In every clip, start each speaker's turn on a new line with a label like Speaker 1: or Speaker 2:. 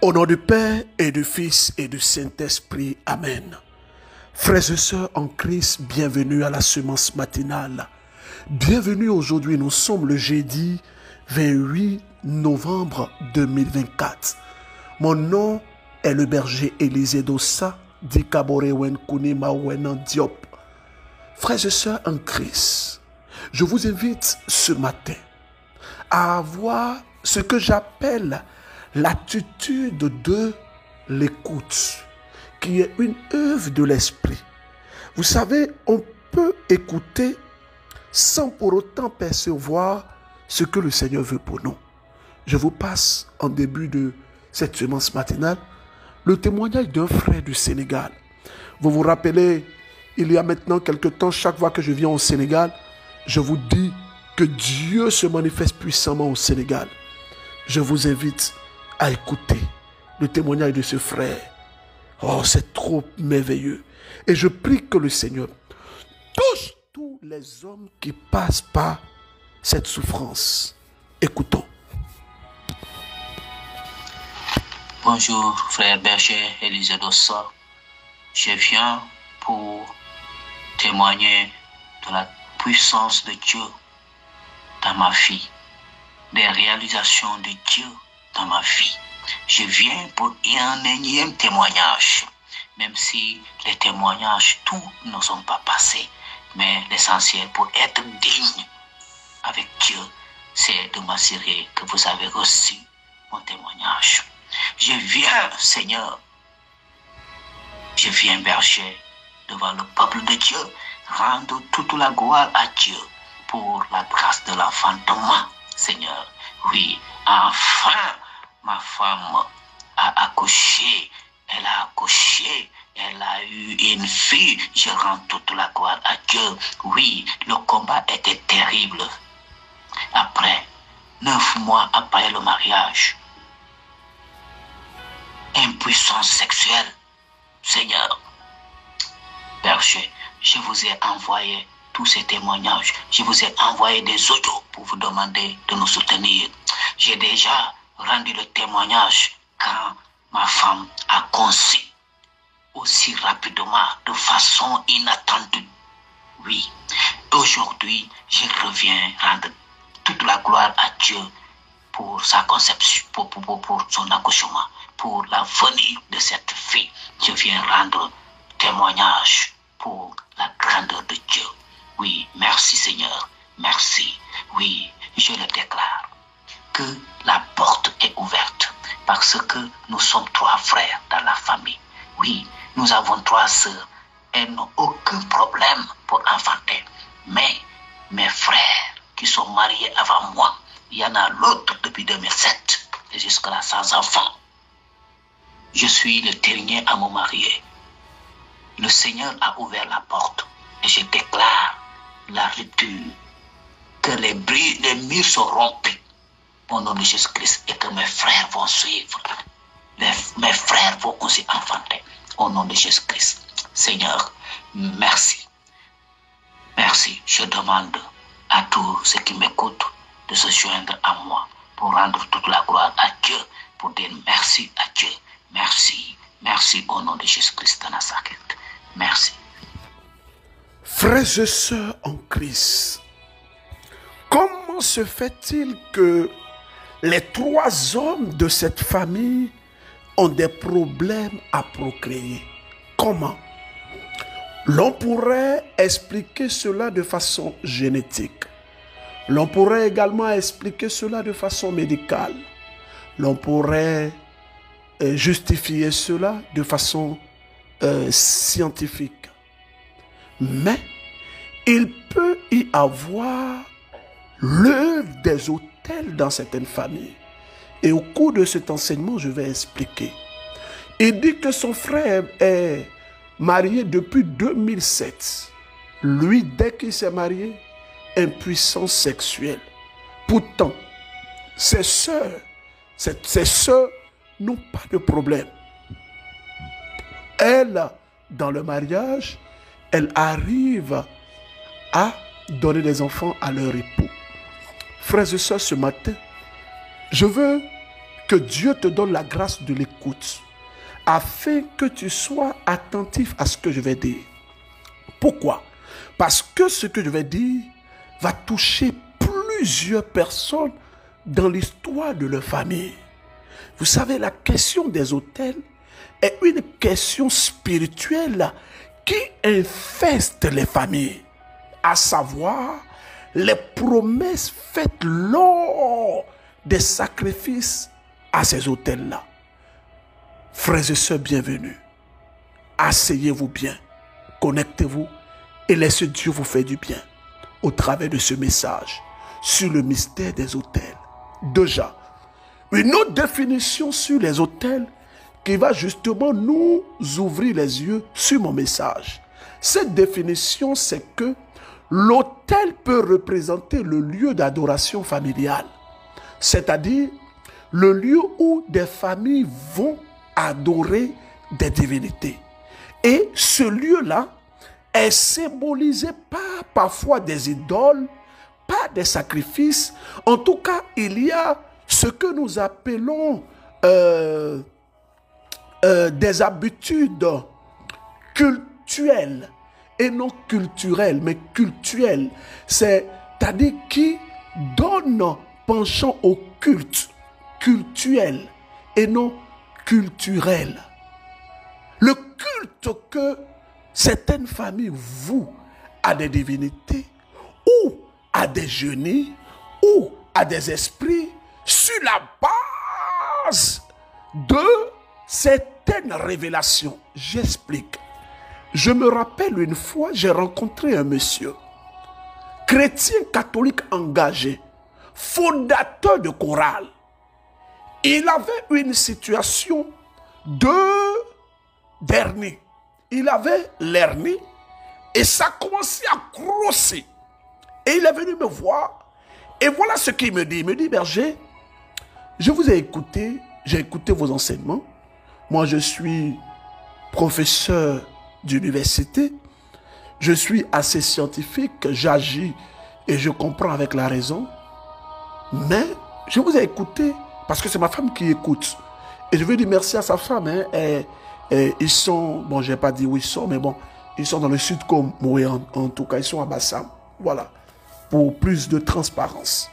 Speaker 1: Au nom du Père et du Fils et du Saint-Esprit. Amen. Frères et sœurs en Christ, bienvenue à la semence matinale. Bienvenue aujourd'hui, nous sommes le jeudi 28 novembre 2024. Mon nom est le berger Élisée Dossa, Dikabore Wenkuni Mawenan Diop. Frères et sœurs en Christ, je vous invite ce matin à avoir ce que j'appelle l'attitude de l'écoute, qui est une œuvre de l'esprit. Vous savez, on peut écouter sans pour autant percevoir ce que le Seigneur veut pour nous. Je vous passe en début de cette semence matinale le témoignage d'un frère du Sénégal. Vous vous rappelez, il y a maintenant quelque temps, chaque fois que je viens au Sénégal, je vous dis que Dieu se manifeste puissamment au Sénégal. Je vous invite à écouter le témoignage de ce frère. Oh, c'est trop merveilleux. Et je prie que le Seigneur touche tous les hommes qui passent par cette souffrance. Écoutons.
Speaker 2: Bonjour, frère berger Élisée Dossa. Je viens pour témoigner de la puissance de Dieu dans ma vie, des réalisations de Dieu dans ma vie. Je viens pour un énième témoignage, même si les témoignages, tous ne sont pas passés. Mais l'essentiel pour être digne avec Dieu, c'est de m'assurer que vous avez reçu mon témoignage. Je viens, Seigneur, je viens, berger, devant le peuple de Dieu, rendre toute la gloire à Dieu pour la grâce de l'enfantement, Seigneur. Oui, enfin, ma femme a accouché, elle a eu une fille. Je rends toute la gloire à Dieu. Oui, le combat était terrible. Après 9 mois après le mariage, impuissance sexuelle, Seigneur, berger, je vous ai envoyé tous ces témoignages. Je vous ai envoyé des audios pour vous demander de nous soutenir. J'ai déjà rendu le témoignage quand ma femme a conçu aussi rapidement, de façon inattendue. Oui, aujourd'hui, je reviens rendre toute la gloire à Dieu pour sa conception, pour son accouchement, pour la venue de cette fille. Je viens rendre témoignage pour la grandeur de Dieu. Oui, merci Seigneur, merci. Oui, je le déclare, que la porte est ouverte parce que nous sommes 3 frères dans la famille. Oui, nous avons 3 sœurs. Elles n'ont aucun problème pour enfanter. Mais mes frères qui sont mariés avant moi, il y en a l'autre depuis 2007 et jusque-là sans enfant. Je suis le dernier à me marier. Le Seigneur a ouvert la porte et je déclare la rupture, que les murs sont rompus au nom de Jésus-Christ et que mes frères vont suivre. Mes frères vont aussi enfanter au nom de Jésus-Christ. Seigneur, merci. Merci. Je demande à tous ceux qui m'écoutent de se joindre à moi pour rendre toute la gloire à Dieu, pour dire merci à Dieu. Merci. Merci au nom de Jésus-Christ de Nazareth. Merci.
Speaker 1: Frères et sœurs en Christ, comment se fait-il que les 3 hommes de cette famille ont des problèmes à procréer? Comment? L'on pourrait expliquer cela de façon génétique. L'on pourrait également expliquer cela de façon médicale. L'on pourrait justifier cela de façon scientifique. Mais il peut y avoir l'œuvre des autels dans certaines familles. Et au cours de cet enseignement, je vais expliquer. Il dit que son frère est marié depuis 2007. Lui, dès qu'il s'est marié, impuissance sexuelle. Pourtant, ses sœurs n'ont pas de problème. Elle, dans le mariage, elle arrive à donner des enfants à leur époux. Frères et sœurs, ce matin, je veux Que Dieu te donne la grâce de l'écoute, afin que tu sois attentif à ce que je vais dire. Pourquoi? Parce que ce que je vais dire va toucher plusieurs personnes dans l'histoire de leur famille. Vous savez, la question des autels est une question spirituelle qui infeste les familles, à savoir les promesses faites lors des sacrifices à ces autels-là. Frères et sœurs, bienvenue. Asseyez-vous bien, connectez-vous et laissez Dieu vous faire du bien au travers de ce message sur le mystère des autels. Déjà, une autre définition sur les autels qui va justement nous ouvrir les yeux sur mon message. Cette définition, c'est que l'autel peut représenter le lieu d'adoration familiale, c'est-à-dire le lieu où des familles vont adorer des divinités. Et ce lieu-là est symbolisé par parfois des idoles, par des sacrifices. En tout cas, il y a ce que nous appelons des habitudes cultuelles et non culturelles, mais cultuelles. C'est-à-dire qui donnent penchant au culte cultuel et non culturel. Le culte que certaines familles vouent à des divinités ou à des génies ou à des esprits sur la base de certaines révélations. J'explique. Je me rappelle une fois, j'ai rencontré un monsieur, chrétien catholique engagé, fondateur de chorale. Il avait une situation d'hernie. Il avait l'hernie et ça commençait à grossir. Et il est venu me voir et voilà ce qu'il me dit. Il me dit, berger, je vous ai écouté, j'ai écouté vos enseignements. Moi, je suis professeur d'université. Je suis assez scientifique, j'agis et je comprends avec la raison. Mais je vous ai écouté parce que c'est ma femme qui écoute. Et je veux dire merci à sa femme. Ils sont, bon, je n'ai pas dit où ils sont, mais bon, ils sont dans le sud comme moi, en tout cas, ils sont à Bassam. Voilà, pour plus de transparence.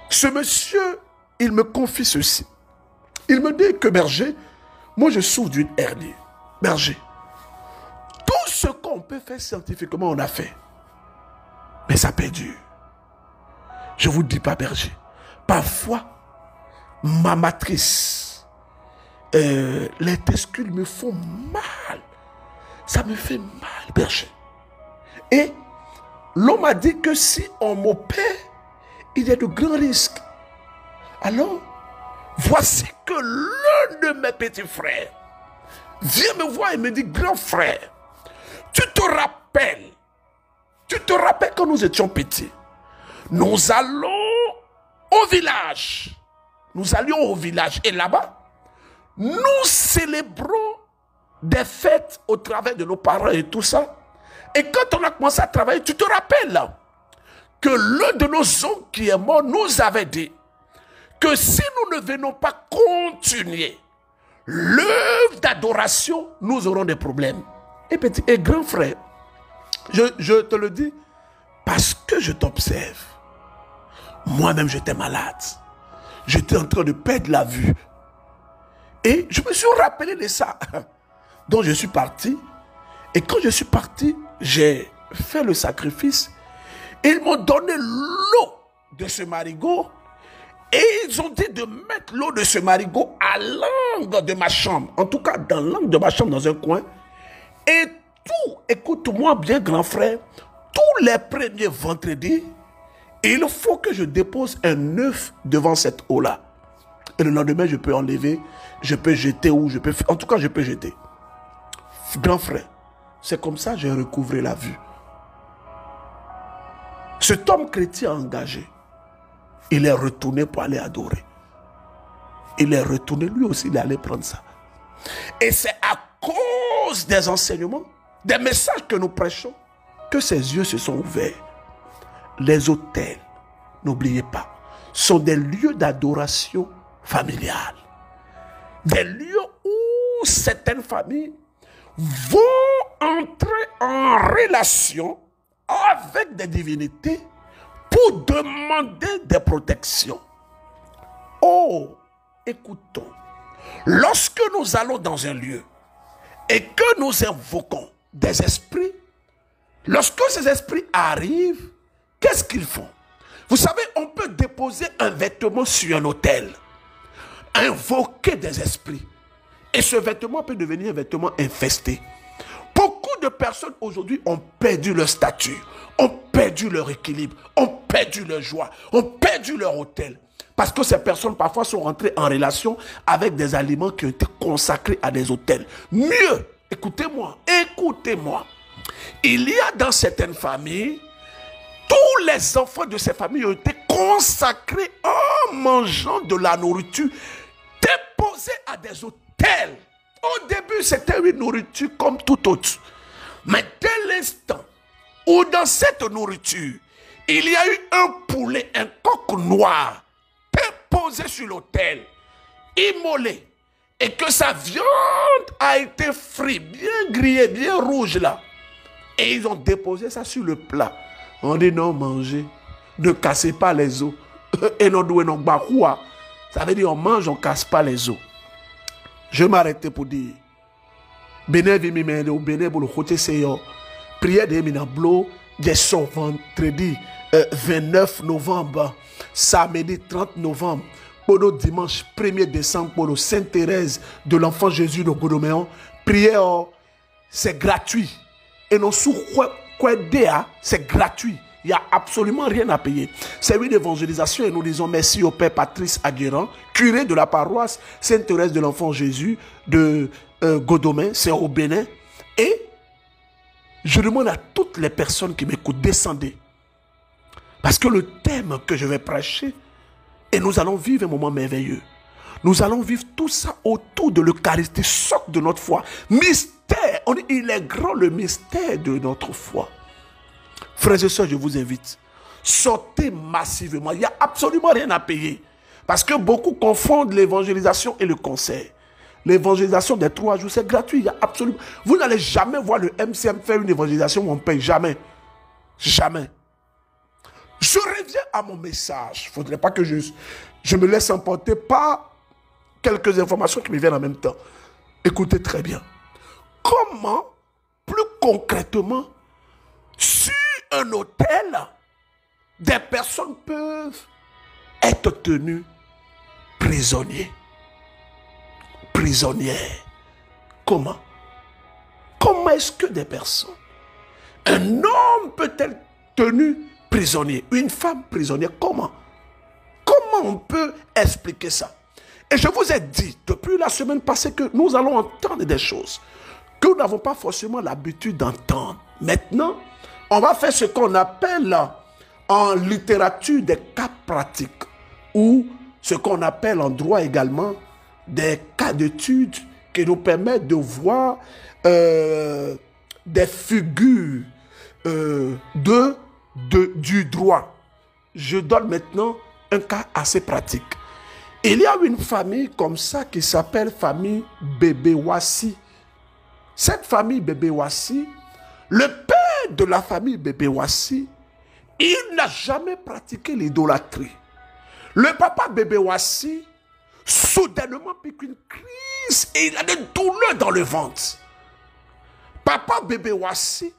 Speaker 1: Ce monsieur, il me confie ceci. Il me dit que berger, moi je souffre d'une hernie. Berger, tout ce qu'on peut faire scientifiquement, on a fait. Mais ça perdure. Je ne vous dis pas berger. Parfois, ma matrice, les testicules me font mal. Ça me fait mal, berger. Et l'on m'a dit que si on m'opère, il y a de grands risques. Alors, voici que l'un de mes petits frères vient me voir et me dit, grand frère, tu te rappelles quand nous étions petits, nous allons au village. Nous allions au village et là-bas, nous célébrons des fêtes au travers de nos parents et tout ça. Et quand on a commencé à travailler, tu te rappelles que l'un de nos oncles qui est mort nous avait dit que si nous ne venons pas continuer l'œuvre d'adoration, nous aurons des problèmes. Et petit et grand frère, je te le dis parce que je t'observe. Moi-même, j'étais malade. J'étais en train de perdre la vue. Et je me suis rappelé de ça. Donc, je suis parti. Et quand je suis parti, j'ai fait le sacrifice. Ils m'ont donné l'eau de ce marigot. Et ils ont dit de mettre l'eau de ce marigot à l'angle de ma chambre. En tout cas, dans l'angle de ma chambre, dans un coin. Et tout, écoute-moi bien, grand frère, tous les premiers vendredis, il faut que je dépose un œuf devant cette eau-là. Et le lendemain, je peux enlever, je peux jeter ou je peux... En tout cas, je peux jeter. Grand frère, c'est comme ça que j'ai recouvré la vue. Cet homme chrétien engagé, il est retourné pour aller adorer. Il est retourné, lui aussi, il est allé prendre ça. Et c'est à cause des enseignements, des messages que nous prêchons, que ses yeux se sont ouverts. Les autels, n'oubliez pas, sont des lieux d'adoration familiales. Des lieux où certaines familles vont entrer en relation avec des divinités pour demander des protections. Oh, écoutons. Lorsque nous allons dans un lieu et que nous invoquons des esprits, lorsque ces esprits arrivent, qu'est-ce qu'ils font? Vous savez, on peut déposer un vêtement sur un autel, invoquer des esprits, et ce vêtement peut devenir un vêtement infesté. Beaucoup de personnes aujourd'hui ont perdu leur statut, ont perdu leur équilibre, ont perdu leur joie, ont perdu leur autel. Parce que ces personnes parfois sont rentrées en relation avec des aliments qui ont été consacrés à des autels. Mieux, écoutez-moi, il y a dans certaines familles, tous les enfants de ces familles ont été consacrés en mangeant de la nourriture déposée à des autels. Au début, c'était une nourriture comme tout autre. Mais dès l'instant où dans cette nourriture, il y a eu un poulet, un coq noir, déposé sur l'autel, immolé, et que sa viande a été frite, bien grillée, bien rouge là, et ils ont déposé ça sur le plat. On dit non, mangez, ne cassez pas les os. Et non, ça veut dire on mange, on ne casse pas les os. Je m'arrêtais pour dire, Béné vimimende ou Béné pour le côté seyo, prière de Minablo, des son vendredi 29 novembre, samedi 30 novembre, pour le dimanche 1er décembre, pour le Sainte-Thérèse de l'Enfant Jésus de Godoméon. Prière, c'est gratuit. Et non sous quoi c'est gratuit. Il n'y a absolument rien à payer. C'est une évangélisation et nous disons merci au Père Patrice Aguerrand, curé de la paroisse Sainte-Thérèse de l'Enfant Jésus de Godomé, c'est au Bénin. Et je demande à toutes les personnes qui m'écoutent, descendez. Parce que le thème que je vais prêcher, et nous allons vivre un moment merveilleux. Nous allons vivre tout ça autour de l'Eucharistie, socle de notre foi. Mystère, il est grand le mystère de notre foi. Frères et sœurs, je vous invite, sortez massivement. Il n'y a absolument rien à payer. Parce que beaucoup confondent l'évangélisation et le concert. L'évangélisation des 3 jours, c'est gratuit. Il y a absolument... Vous n'allez jamais voir le MCM faire une évangélisation où on paye. Jamais. Jamais. Je reviens à mon message. Il ne faudrait pas que je me laisse emporter par quelques informations qui me viennent en même temps. Écoutez très bien. Comment, plus concrètement, sur un hôtel, des personnes peuvent être tenues prisonnières. Prisonnières. Comment? Comment est-ce que des personnes, un homme peut être tenu prisonnier, une femme prisonnière, comment? Comment on peut expliquer ça? Et je vous ai dit depuis la semaine passée que nous allons entendre des choses que nous n'avons pas forcément l'habitude d'entendre. Maintenant, on va faire ce qu'on appelle en littérature des cas pratiques ou ce qu'on appelle en droit également des cas d'études qui nous permettent de voir des figures du droit. Je donne maintenant un cas assez pratique. Il y a une famille comme ça qui s'appelle famille Bébé-Wassi. Cette famille Bébé-Wassi, le père de la famille Bébé-Wassi, il n'a jamais pratiqué l'idolâtrie. Le papa Bébé-Wassi, soudainement pique une crise et il a des douleurs dans le ventre. Papa Bébé-Wassi,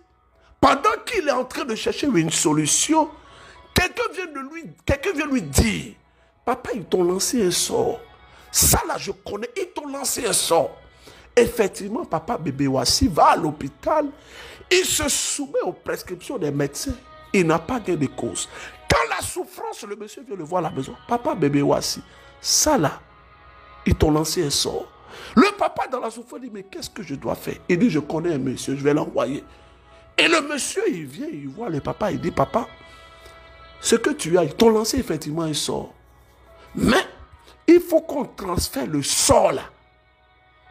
Speaker 1: pendant qu'il est en train de chercher une solution, quelqu'un vient lui dire, papa, ils t'ont lancé un sort. Ça là, je connais, ils t'ont lancé un sort. Effectivement, papa Bébé-Wassi va à l'hôpital, il se soumet aux prescriptions des médecins. Il n'a pas gain de cause. Quand la souffrance, le monsieur vient le voir à la maison. Papa Bébé-Wassi, ça là, ils t'ont lancé un sort. Le papa dans la souffrance dit, mais qu'est-ce que je dois faire? Il dit, je connais un monsieur, je vais l'envoyer. Et le monsieur, il vient, il voit le papa, il dit, papa, ce que tu as, ils t'ont lancé effectivement un sort. Mais, il faut qu'on transfère le sort là,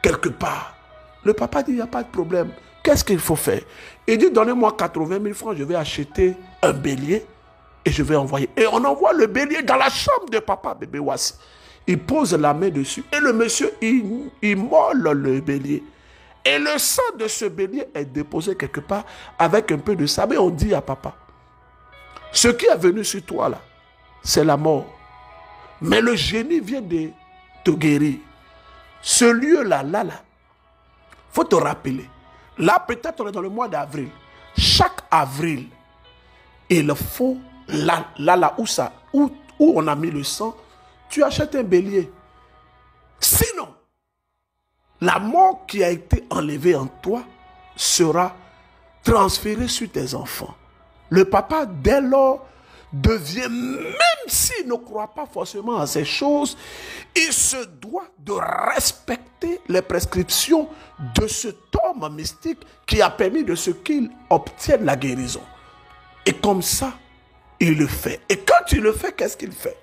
Speaker 1: quelque part. Le papa dit, il n'y a pas de problème. Qu'est-ce qu'il faut faire? Il dit, donnez-moi 80 000 francs, je vais acheter un bélier et je vais envoyer. Et on envoie le bélier dans la chambre de papa Bébé-Wassi. il pose la main dessus et le monsieur, il immole le bélier. Et le sang de ce bélier est déposé quelque part avec un peu de sable. Et on dit à papa, ce qui est venu sur toi là, c'est la mort. Mais le génie vient de te guérir. Ce lieu-là, il faut te rappeler. Là, peut-être on est dans le mois d'avril. Chaque avril, il faut, où on a mis le sang, tu achètes un bélier. Sinon, la mort qui a été enlevée en toi sera transférée sur tes enfants. Le papa, dès lors, devient, même s'il ne croit pas forcément à ces choses, il se doit de respecter les prescriptions de cet homme mystique qui a permis de ce qu'il obtienne la guérison. Et comme ça, il le fait. Et quand il le fait, qu'est-ce qu'il fait?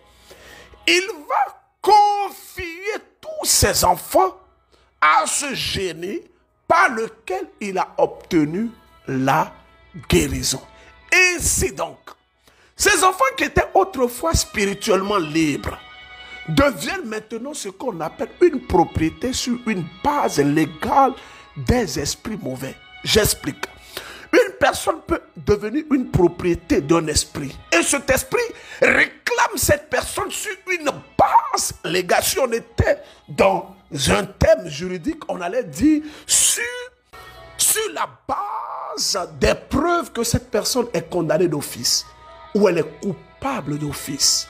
Speaker 1: Il va confier tous ses enfants à ce génie par lequel il a obtenu la guérison. Ainsi donc, ces enfants qui étaient autrefois spirituellement libres deviennent maintenant ce qu'on appelle une propriété sur une base légale des esprits mauvais. J'explique. Une personne peut devenir une propriété d'un esprit. Et cet esprit réclame cette personne sur une base légale. Si on était dans un thème juridique, on allait dire sur la base des preuves que cette personne est condamnée d'office ou elle est coupable d'office.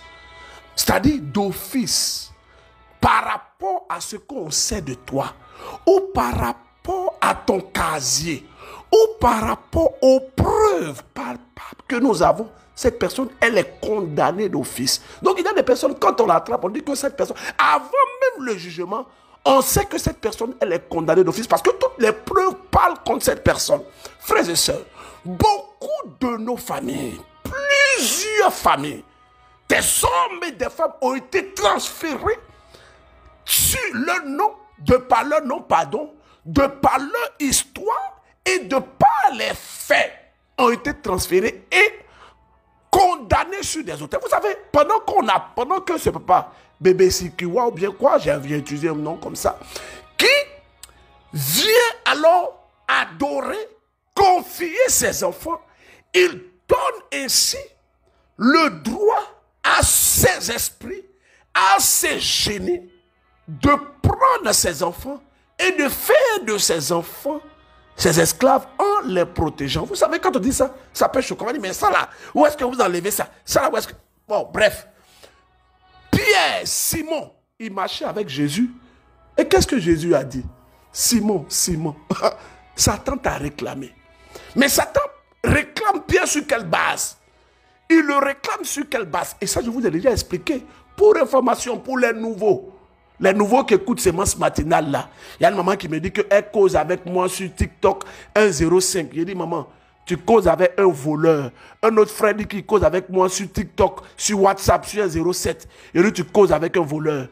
Speaker 1: C'est-à-dire d'office par rapport à ce qu'on sait de toi ou par rapport à ton casier ou par rapport aux preuves palpables que nous avons. Cette personne, elle est condamnée d'office. Donc il y a des personnes, quand on l'attrape, on dit que cette personne, avant même le jugement, on sait que cette personne, elle est condamnée d'office parce que toutes les preuves parlent contre cette personne. Frères et sœurs, beaucoup de nos familles, plusieurs familles, des hommes et des femmes ont été transférés sur leur nom, de par leur nom, pardon, de par leur histoire et de par les faits, ont été transférés et condamnés sur des autels. Vous savez, pendant que ce papa, bébé Sikiwa ou bien quoi, j'ai utilisé un nom comme ça, qui vient alors adorer, confier ses enfants, il donne ainsi le droit à ses esprits, à ses génies, de prendre ses enfants et de faire de ses enfants ses esclaves en les protégeant. Vous savez, quand on dit ça, ça peut choquer. On dit, mais ça là, où est-ce que vous enlevez ça? Ça là, où est-ce que... Bon, bref. Pierre, Simon, il marchait avec Jésus. Et qu'est-ce que Jésus a dit? Simon, Simon, Satan t'a réclamé. Mais Satan réclame Pierre sur quelle base? Il le réclame sur quelle base? Et ça, je vous ai déjà expliqué. Pour information, pour les nouveaux qui écoutent Sémence Matinale là. Il y a une maman qui me dit qu'elle cause avec moi sur TikTok 105. J'ai dit, maman, tu causes avec un voleur. Un autre frère dit qu'il cause avec moi sur TikTok, sur WhatsApp, sur 107. Et lui, tu causes avec un voleur.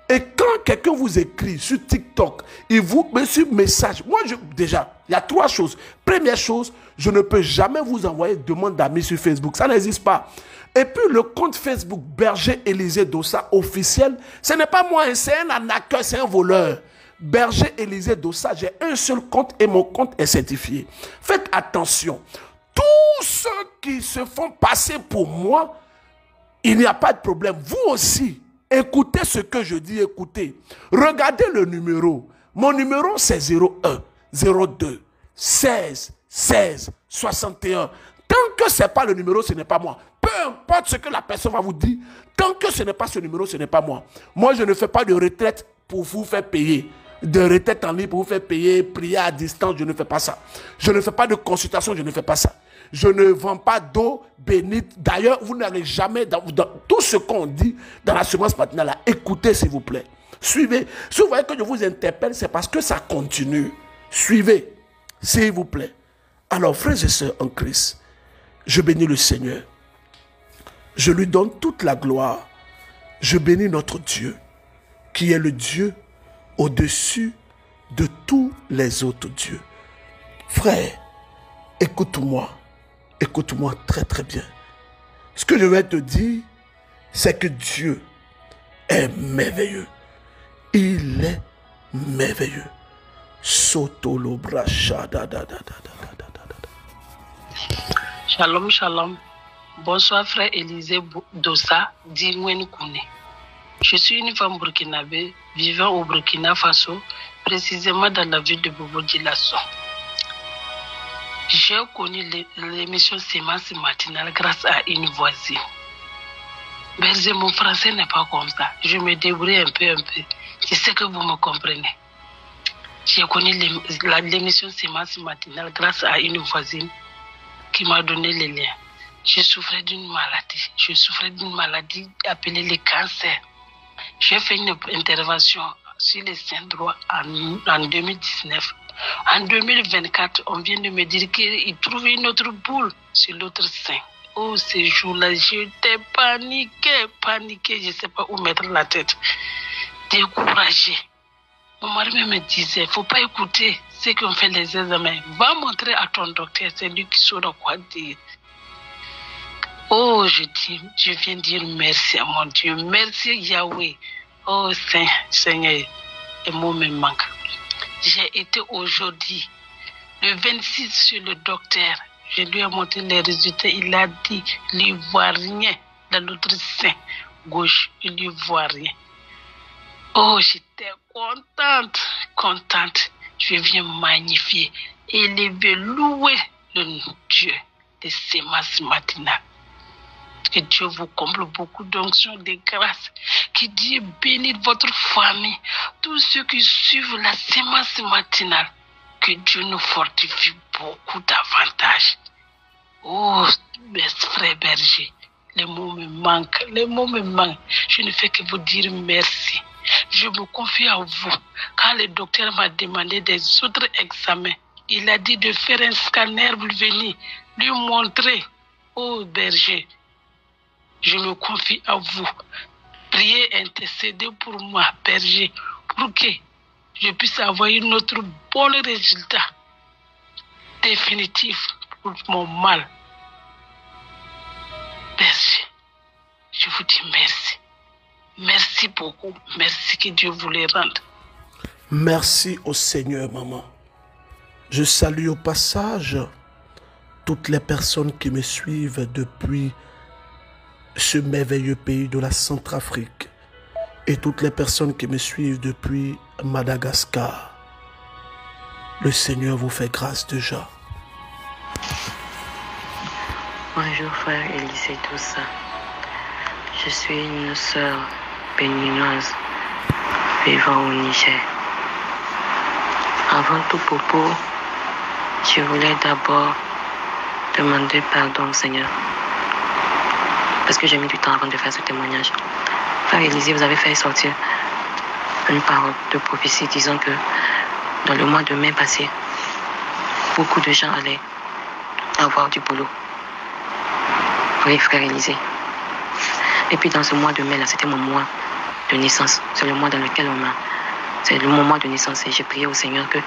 Speaker 1: Et quand quelqu'un vous écrit sur TikTok, il vous met sur message. Moi, déjà, il y a 3 choses. Première chose, je ne peux jamais vous envoyer demande d'amis sur Facebook. Ça n'existe pas. Et puis le compte Facebook Berger Élisée Dossa officiel, ce n'est pas moi, c'est un arnaqueur, c'est un voleur. Berger Élisée Dossa, j'ai un seul compte et mon compte est certifié. Faites attention. Tous ceux qui se font passer pour moi, il n'y a pas de problème. Vous aussi, écoutez ce que je dis, écoutez. Regardez le numéro. Mon numéro, c'est 01 02 16 16 61. Tant que ce n'est pas le numéro, ce n'est pas moi. Peu importe ce que la personne va vous dire, tant que ce n'est pas ce numéro, ce n'est pas moi. Moi, je ne fais pas de retraite pour vous faire payer. De retraite en ligne pour vous faire payer, prier à distance, je ne fais pas ça. Je ne fais pas de consultation, je ne fais pas ça. Je ne vends pas d'eau bénite. D'ailleurs, vous n'allez jamais, dans tout ce qu'on dit dans la Sémence Matinale, écoutez s'il vous plaît. Suivez. Si vous voyez que je vous interpelle, c'est parce que ça continue. Suivez, s'il vous plaît. Alors, frères et sœurs en Christ, je bénis le Seigneur. Je lui donne toute la gloire. Je bénis notre Dieu, qui est le Dieu au-dessus de tous les autres dieux. Frère, écoute-moi. Écoute-moi très très bien. Ce que je vais te dire, c'est que Dieu est merveilleux. Il est merveilleux. Sotolo bracha da da da da da da da da.
Speaker 3: Shalom, shalom. Bonsoir frère Élisée Dossa Dingwen Koune. Je suis une femme burkinabé vivant au Burkina Faso, précisément dans la ville de Bobo-Dioulasso. J'ai connu l'émission Sémence matinale grâce à une voisine. Berger, mon français n'est pas comme ça. Je me débrouille un peu. Je sais que vous me comprenez. J'ai connu l'émission Sémence matinale grâce à une voisine qui m'a donné les liens. Je souffrais d'une maladie appelée le cancer. J'ai fait une intervention sur les seins droits en 2019. En 2024, on vient de me dire qu'il trouve une autre boule sur l'autre sein. Oh, ces jours-là, j'étais paniquée. Je ne sais pas où mettre la tête. Découragée. Mon mari me disait, il ne faut pas écouter ce qu'on fait les examens. Va montrer à ton docteur, c'est lui qui saura quoi dire. Oh, je viens dire merci à mon Dieu. Merci Yahweh. Oh, Seigneur, les mots me manquent. J'ai été aujourd'hui, le 26 sur le docteur. Je lui ai montré les résultats. Il a dit, il ne voit rien dans l'autre sein gauche. Il ne voit rien. Oh, j'étais contente. Je viens magnifier, élever, louer le Dieu de Sémence matinale. Que Dieu vous comble beaucoup d'onction, de grâce. Que Dieu bénisse votre famille. Tous ceux qui suivent la Sémence matinale. Que Dieu nous fortifie beaucoup davantage. Oh, mes frères bergers, les mots me manquent. Je ne fais que vous dire merci. Je me confie à vous. Quand le docteur m'a demandé des autres examens, il a dit de faire un scanner pour venir lui montrer. Oh, berger, je me confie à vous. Priez, intercédez pour moi, berger, pour que je puisse avoir un autre bon résultat définitif pour mon mal. Berger, je vous dis merci. Merci beaucoup. Merci, que Dieu vous les rende.
Speaker 1: Merci au Seigneur, maman. Je salue au passage toutes les personnes qui me suivent depuis ce merveilleux pays de la Centrafrique et toutes les personnes qui me suivent depuis Madagascar. Le Seigneur vous fait grâce déjà.
Speaker 4: Bonjour frère Élisée Dossa. Je suis une sœur béninoise vivant au Niger. Avant tout propos, je voulais d'abord demander pardon au Seigneur. Parce que j'ai mis du temps avant de faire ce témoignage. Frère Élisée, vous avez fait sortir une parole de prophétie disant que dans le mois de mai passé, beaucoup de gens allaient avoir du boulot. Oui, frère Élisée. Et puis dans ce mois de mai là, c'était mon mois de naissance. C'est le mois dans lequel c'est le moment de naissance. Et j'ai prié au Seigneur que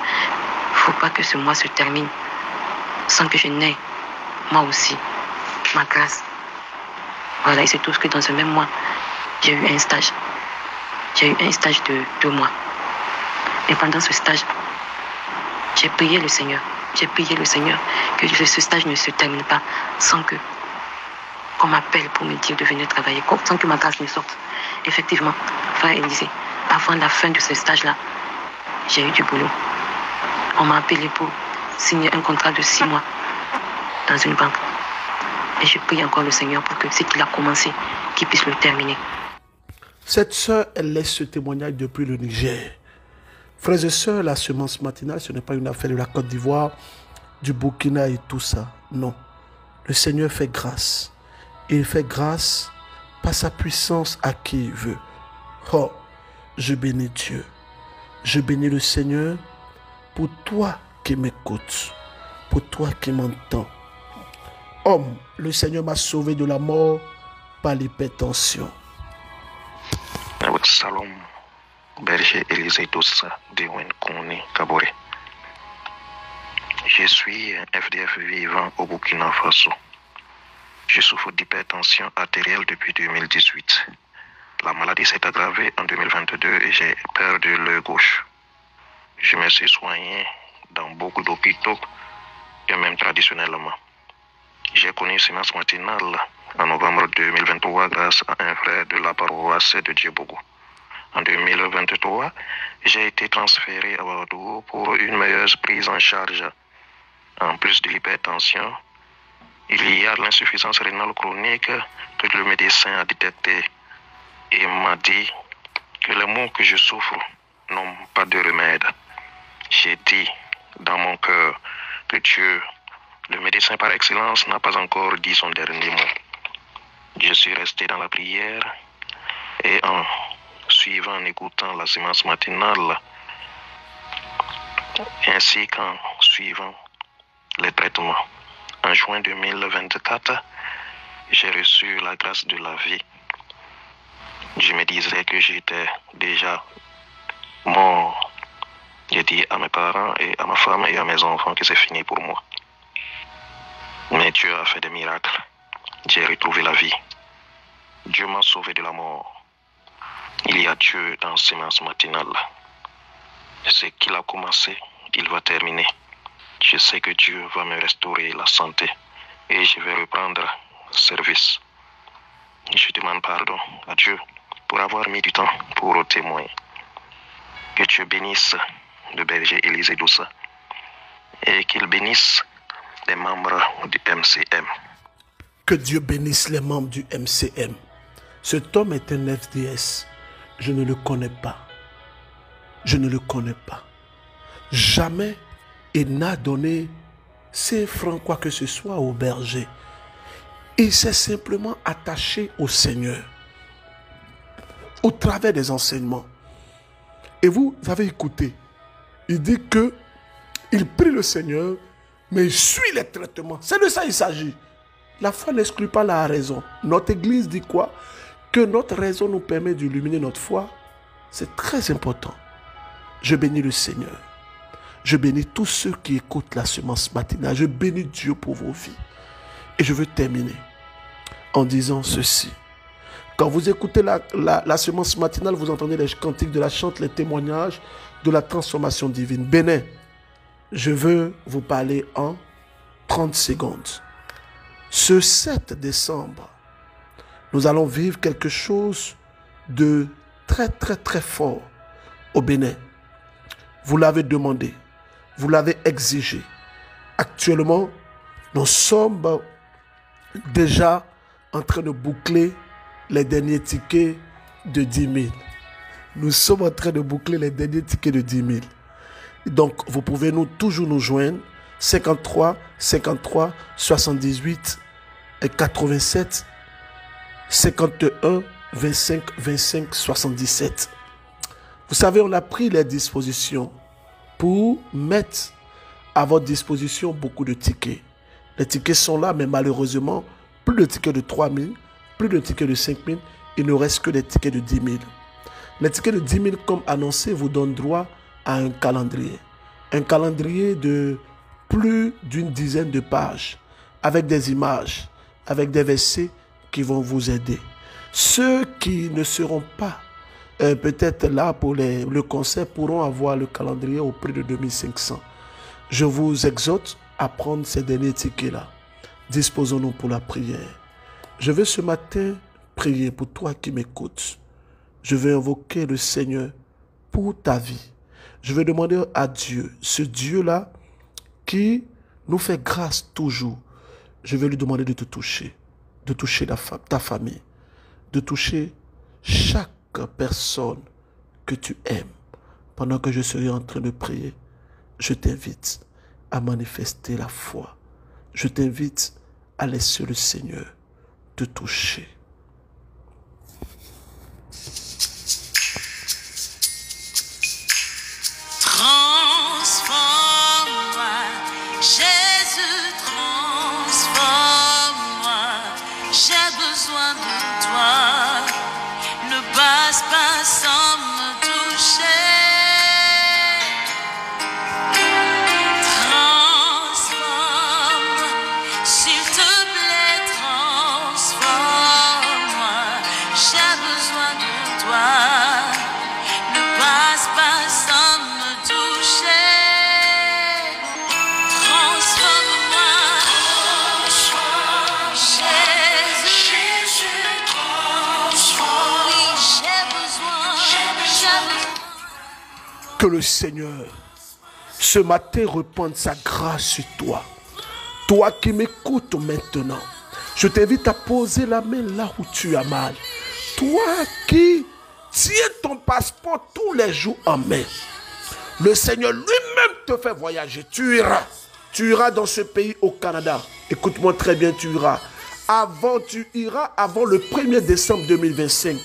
Speaker 4: faut pas que ce mois se termine sans que je n'aie moi aussi ma grâce. Voilà, et c'est tout ce que dans ce même mois, j'ai eu un stage. J'ai eu un stage de 2 mois. Et pendant ce stage, j'ai prié le Seigneur. J'ai prié le Seigneur que ce stage ne se termine pas sans qu'on m'appelle pour me dire de venir travailler, sans que ma grâce ne sorte. Effectivement, frère Élisée, avant la fin de ce stage-là, j'ai eu du boulot. On m'a appelé pour signer un contrat de 6 mois dans une banque. Et je prie encore le Seigneur pour que ce qu'il a commencé, qu'il puisse le terminer.
Speaker 1: Cette sœur, elle laisse ce témoignage depuis le Niger. Frères et sœurs, la semence matinale, ce n'est pas une affaire de la Côte d'Ivoire, du Burkina et tout ça. Non. Le Seigneur fait grâce. Il fait grâce par sa puissance à qui il veut. Oh, je bénis Dieu. Je bénis le Seigneur pour toi qui m'écoutes, pour toi qui m'entends. Homme, le Seigneur m'a sauvé de la mort par l'hypertension.
Speaker 5: Salam, berger Élisée Dossa Dingwen Koune Kabore. Je suis un FDF vivant au Burkina Faso. Je souffre d'hypertension artérielle depuis 2018. La maladie s'est aggravée en 2022 et j'ai perdu l'œil gauche. Je me suis soigné dans beaucoup d'hôpitaux et même traditionnellement. J'ai connu séance matinale en novembre 2023 grâce à un frère de la paroisse de Djebogo. En 2023, j'ai été transféré à Ouagadougou pour une meilleure prise en charge. En plus de l'hypertension, il y a l'insuffisance rénale chronique que le médecin a détectée et m'a dit que les maux que je souffre n'ont pas de remède. J'ai dit dans mon cœur que Dieu, le médecin par excellence, n'a pas encore dit son dernier mot. Je suis resté dans la prière et en écoutant la séance matinale, ainsi qu'en suivant les traitements. En juin 2024, j'ai reçu la grâce de la vie. Je me disais que j'étais déjà mort. J'ai dit à mes parents et à ma femme et à mes enfants que c'est fini pour moi. Mais Dieu a fait des miracles. J'ai retrouvé la vie. Dieu m'a sauvé de la mort. Il y a Dieu dans ces séances matinales. Ce qu'il a commencé, il va terminer. Je sais que Dieu va me restaurer la santé et je vais reprendre service. Je demande pardon à Dieu pour avoir mis du temps pour témoigner. Que Dieu bénisse le berger Élisée Doussa et qu'il bénisse les membres du MCM.
Speaker 1: Que Dieu bénisse les membres du MCM. Cet homme est un FDS. Je ne le connais pas. Je ne le connais pas. Jamais il n'a donné 5 francs quoi que ce soit au berger. Il s'est simplement attaché au Seigneur au travers des enseignements. Et vous avez écouté. Il dit que il prie le Seigneur, mais il suit les traitements. C'est de ça qu'il s'agit. La foi n'exclut pas la raison. Notre Église dit quoi? Que notre raison nous permet d'illuminer notre foi. C'est très important. Je bénis le Seigneur. Je bénis tous ceux qui écoutent la semence matinale. Je bénis Dieu pour vos vies. Et je veux terminer en disant ceci. Quand vous écoutez la semence matinale, vous entendez les cantiques de la chante, les témoignages de la transformation divine. Bénin, je veux vous parler en 30 secondes. Ce 7 décembre, nous allons vivre quelque chose de très très très fort au Bénin. Vous l'avez demandé, vous l'avez exigé. Actuellement, nous sommes déjà en train de boucler les derniers tickets de 10 000. Nous sommes en train de boucler les derniers tickets de 10 000. Donc, vous pouvez toujours nous joindre 53 53 78 87 51 25 25 77. Vous savez, on a pris les dispositions pour mettre à votre disposition beaucoup de tickets. Les tickets sont là, mais malheureusement, plus de tickets de 3 000, plus de tickets de 5 000, il ne reste que des tickets de 10 000. Les tickets de 10 000, comme annoncé, vous donnent droit à un calendrier. Un calendrier de plus d'une dizaine de pages, avec des images, avec des versets qui vont vous aider. Ceux qui ne seront pas peut-être là pour le concert pourront avoir le calendrier au prix de 2500. Je vous exhorte à prendre ces derniers tickets-là. Disposons-nous pour la prière. Je veux ce matin prier pour toi qui m'écoutes. Je veux invoquer le Seigneur pour ta vie. Je vais demander à Dieu, ce Dieu-là qui nous fait grâce toujours. Je vais lui demander de te toucher, de toucher ta famille, de toucher chaque personne que tu aimes. Pendant que je serai en train de prier, je t'invite à manifester la foi. Je t'invite à laisser le Seigneur te toucher.
Speaker 6: Transforme-moi, Jésus, transforme-moi. J'ai besoin de toi. Ne passe pas sans me toucher. Transforme, s'il te plaît, transforme.
Speaker 1: Que le Seigneur, ce matin, répande sa grâce sur toi. Toi qui m'écoutes maintenant, je t'invite à poser la main là où tu as mal. Toi qui tiens ton passeport tous les jours en main. Le Seigneur lui-même te fait voyager. Tu iras dans ce pays au Canada. Écoute-moi très bien, tu iras avant le 1er décembre 2025.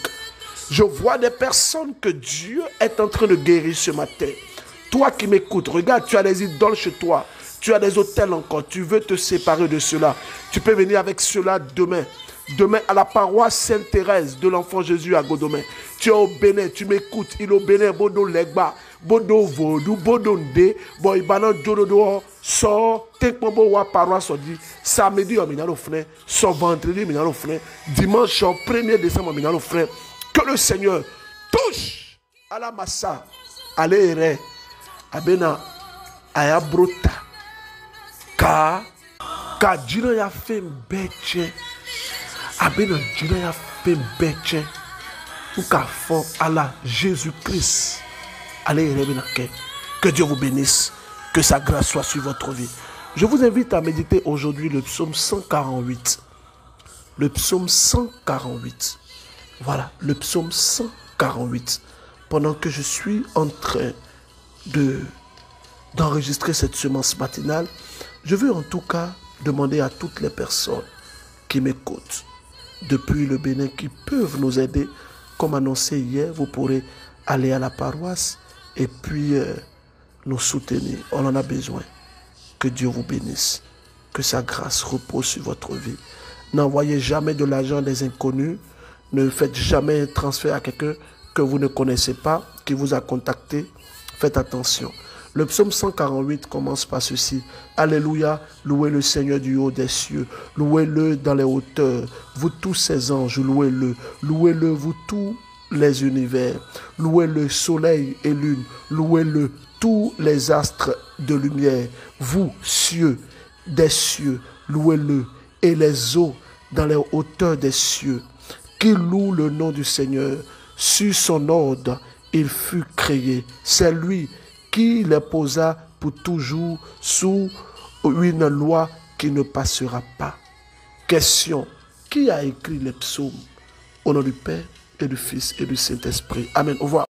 Speaker 1: Je vois des personnes que Dieu est en train de guérir ce matin. Toi qui m'écoutes, regarde, tu as des idoles chez toi. Tu as des hôtels encore. Tu veux te séparer de cela. Tu peux venir avec cela demain. Demain à la paroisse Sainte-Thérèse de l'Enfant Jésus à Godomé. Tu es au Bénin, tu m'écoutes. Il est au Bénin, Bodo Legba, Bodo Vodou, Bodo Ndé, Boibana Djododo, sort, Tekmbo wa paroisse on dit, samedi on minalo frère, sort vendredi minalo frère, dimanche 1er décembre minalo frère. Que le Seigneur touche à la massa, à l'ère, à Bena, à Yabrota, car Dieu a fait un bête. Abena Dieu a fait un bête. Pour qu'à fond à la Jésus-Christ. Allez, que Dieu vous bénisse. Que sa grâce soit sur votre vie. Je vous invite à méditer aujourd'hui le psaume 148. Le psaume 148. Voilà, le psaume 148. Pendant que je suis en train d'enregistrer cette semence matinale, je veux en tout cas demander à toutes les personnes qui m'écoutent depuis le Bénin qui peuvent nous aider. Comme annoncé hier, vous pourrez aller à la paroisse et puis nous soutenir. On en a besoin. Que Dieu vous bénisse. Que sa grâce repose sur votre vie. N'envoyez jamais de l'argent à des inconnus. Ne faites jamais un transfert à quelqu'un que vous ne connaissez pas, qui vous a contacté. Faites attention. Le psaume 148 commence par ceci. Alléluia, louez le Seigneur du haut des cieux. Louez-le dans les hauteurs. Vous tous ses anges, louez-le. Louez-le, vous tous les univers. Louez-le, soleil et lune. Louez-le, tous les astres de lumière. Vous, cieux, des cieux, louez-le. Et les eaux dans les hauteurs des cieux. Qui loue le nom du Seigneur. Sur son ordre, il fut créé. C'est lui qui les posa pour toujours sous une loi qui ne passera pas. Question, qui a écrit les psaumes? Au nom du Père et du Fils et du Saint-Esprit. Amen. Au revoir.